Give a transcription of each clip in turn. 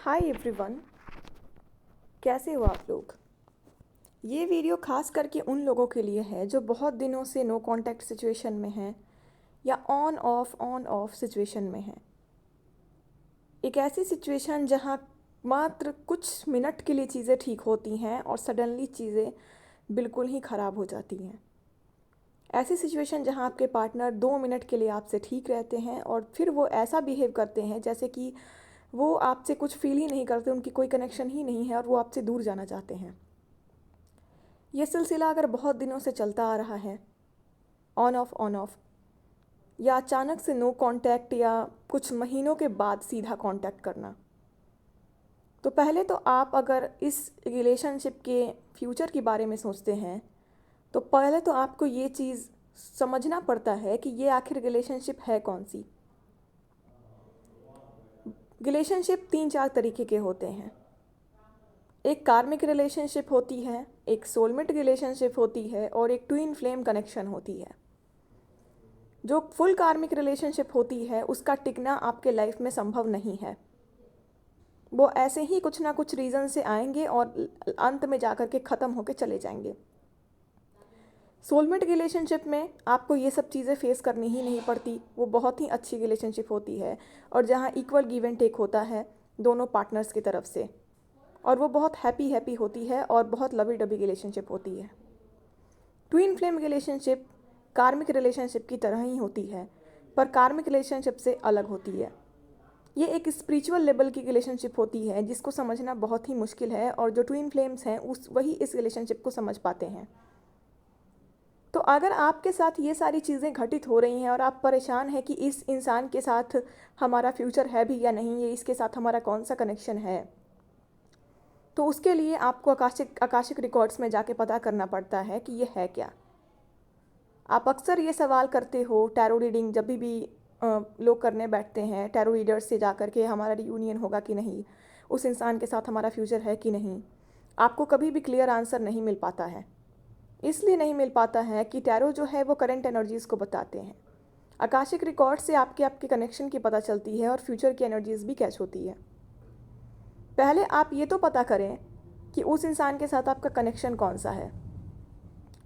Hi everyone, कैसे हो आप लोग। ये वीडियो खास करके उन लोगों के लिए है जो बहुत दिनों से नो कांटेक्ट सिचुएशन में हैं या ऑन ऑफ सिचुएशन में हैं। एक ऐसी सिचुएशन जहाँ मात्र कुछ मिनट के लिए चीज़ें ठीक होती हैं और सडनली चीज़ें बिल्कुल ही ख़राब हो जाती हैं। ऐसी सिचुएशन जहाँ आपके पार्टनर 2 मिनट के लिए आपसे ठीक रहते हैं और फिर वो ऐसा बिहेव करते हैं जैसे कि वो आपसे कुछ फील ही नहीं करते, उनकी कोई कनेक्शन ही नहीं है और वो आपसे दूर जाना चाहते हैं। ये सिलसिला अगर बहुत दिनों से चलता आ रहा है, ऑन ऑफ, या अचानक से नो कांटेक्ट या कुछ महीनों के बाद सीधा कांटेक्ट करना, तो पहले तो आप अगर इस रिलेशनशिप के फ्यूचर के बारे में सोचते हैं तो पहले तो आपको ये चीज़ समझना पड़ता है कि ये आखिर रिलेशनशिप है कौन सी। रिलेशनशिप 3-4 तरीके के होते हैं। एक कार्मिक रिलेशनशिप होती है, एक सोलमेट रिलेशनशिप होती है और एक ट्विन फ्लेम कनेक्शन होती है। जो फुल कार्मिक रिलेशनशिप होती है उसका टिकना आपके लाइफ में संभव नहीं है। वो ऐसे ही कुछ ना कुछ रीज़न से आएंगे और अंत में जाकर के ख़त्म होकर चले जाएंगे। सोलमेट रिलेशनशिप में आपको ये सब चीज़ें फेस करनी ही नहीं पड़ती। वो बहुत ही अच्छी रिलेशनशिप होती है और जहाँ इक्वल गिव एंड टेक होता है दोनों पार्टनर्स की तरफ से, और वो बहुत हैप्पी होती है और बहुत लवी डबी रिलेशनशिप होती है। ट्विन फ्लेम रिलेशनशिप कार्मिक रिलेशनशिप की तरह ही होती है, पर कार्मिक रिलेशनशिप से अलग होती है। ये एक स्पिरिचुअल लेवल की रिलेशनशिप होती है जिसको समझना बहुत ही मुश्किल है, और जो ट्विन फ्लेम्स हैं वही इस रिलेशनशिप को समझ पाते हैं। तो अगर आपके साथ ये सारी चीज़ें घटित हो रही हैं और आप परेशान हैं कि इस इंसान के साथ हमारा फ्यूचर है भी या नहीं, ये इसके साथ हमारा कौन सा कनेक्शन है, तो उसके लिए आपको आकाशिक रिकॉर्ड्स में जाके पता करना पड़ता है कि ये है क्या। आप अक्सर ये सवाल करते हो टैरो रीडिंग जब भी लोग करने बैठते हैं, टैरो रीडर्स से जा कर के हमारा रियूनियन होगा कि नहीं, उस इंसान के साथ हमारा फ्यूचर है कि नहीं, आपको कभी भी क्लियर आंसर नहीं मिल पाता है। इसलिए नहीं मिल पाता है कि टैरो जो है वो करंट एनर्जीज़ को बताते हैं। आकाशिक रिकॉर्ड से आपके कनेक्शन की पता चलती है और फ्यूचर की एनर्जीज़ भी कैच होती है। पहले आप ये तो पता करें कि उस इंसान के साथ आपका कनेक्शन कौन सा है।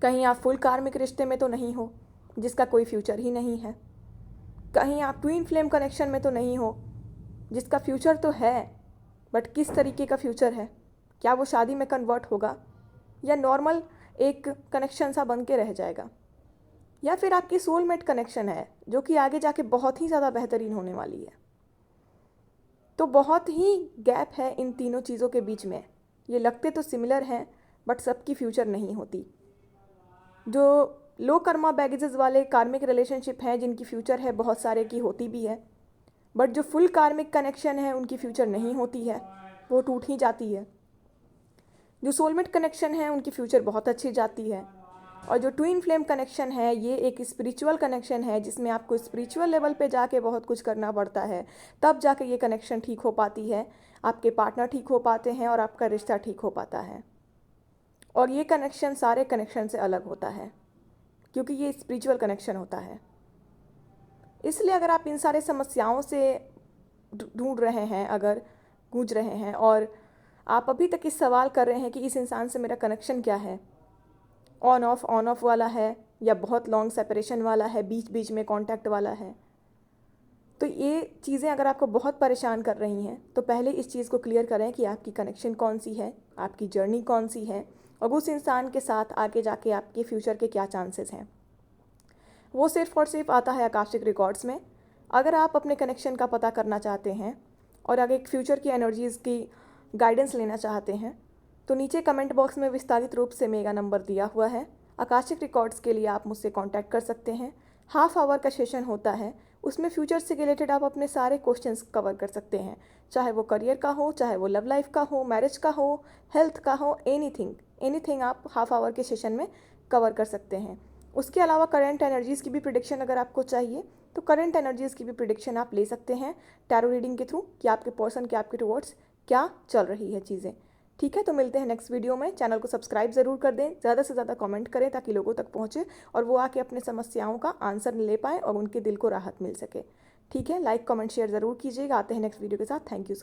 कहीं आप फुल कार्मिक रिश्ते में तो नहीं हो जिसका कोई फ्यूचर ही नहीं है। कहीं आप ट्विन फ्लेम कनेक्शन में तो नहीं हो जिसका फ्यूचर तो है, बट किस तरीके का फ्यूचर है। क्या वो शादी में कन्वर्ट होगा या नॉर्मल एक कनेक्शन सा बन के रह जाएगा, या फिर आपकी सोलमेट कनेक्शन है जो कि आगे जाके बहुत ही ज़्यादा बेहतरीन होने वाली है। तो बहुत ही गैप है इन तीनों चीज़ों के बीच में। ये लगते तो सिमिलर हैं बट सबकी फ्यूचर नहीं होती। जो लो कर्मा बैगेजेस वाले कार्मिक रिलेशनशिप हैं जिनकी फ्यूचर है बहुत सारे की होती भी है, बट जो फुल कार्मिक कनेक्शन है उनकी फ्यूचर नहीं होती है, वो टूट ही जाती है। जो सोलमेट कनेक्शन है उनकी फ्यूचर बहुत अच्छी जाती है, और जो ट्विन फ्लेम कनेक्शन है ये एक स्पिरिचुअल कनेक्शन है जिसमें आपको स्पिरिचुअल लेवल पे जाके बहुत कुछ करना पड़ता है, तब जाके ये कनेक्शन ठीक हो पाती है, आपके पार्टनर ठीक हो पाते हैं और आपका रिश्ता ठीक हो पाता है। और ये कनेक्शन सारे कनेक्शन से अलग होता है क्योंकि ये स्पिरिचुअल कनेक्शन होता है। इसलिए अगर आप इन सारे समस्याओं से ढूंढ रहे हैं, अगर गूंज रहे हैं और आप अभी तक इस सवाल कर रहे हैं कि इस इंसान से मेरा कनेक्शन क्या है, ऑन ऑफ वाला है या बहुत लॉन्ग सेपरेशन वाला है, बीच बीच में कांटेक्ट वाला है, तो ये चीज़ें अगर आपको बहुत परेशान कर रही हैं तो पहले इस चीज़ को क्लियर करें कि आपकी कनेक्शन कौन सी है, आपकी जर्नी कौन सी है, और उस इंसान के साथ आगे जाके आपके फ्यूचर के क्या चांसेस हैं। वो सिर्फ और सिर्फ आता है आकाशिक रिकॉर्ड्स में। अगर आप अपने कनेक्शन का पता करना चाहते हैं और आगे फ्यूचर की एनर्जीज़ की गाइडेंस लेना चाहते हैं तो नीचे कमेंट बॉक्स में विस्तारित रूप से मेगा नंबर दिया हुआ है। आकाशिक रिकॉर्ड्स के लिए आप मुझसे कांटेक्ट कर सकते हैं। हाफ आवर का सेशन होता है, उसमें फ्यूचर से रिलेटेड आप अपने सारे क्वेश्चंस कवर कर सकते हैं, चाहे वो करियर का हो, चाहे वो लव लाइफ का हो, मैरिज का हो, हेल्थ का हो, एनीथिंग आप हाफ आवर के सेशन में कवर कर सकते हैं। उसके अलावा करंट एनर्जीज़ की भी प्रिडिक्शन अगर आपको चाहिए तो करंट एनर्जीज़ की भी प्रिडिक्शन आप ले सकते हैं टैरो रीडिंग के थ्रू कि आपके पर्सन के आपके टुवर्ड्स क्या चल रही है चीज़ें। ठीक है, तो मिलते हैं नेक्स्ट वीडियो में। चैनल को सब्सक्राइब ज़रूर कर दें, ज़्यादा से ज़्यादा कमेंट करें ताकि लोगों तक पहुँचे और वो आके अपने समस्याओं का आंसर ले पाएँ और उनके दिल को राहत मिल सके। ठीक है, लाइक कमेंट शेयर ज़रूर कीजिएगा। आते हैं नेक्स्ट वीडियो के साथ। Thank you.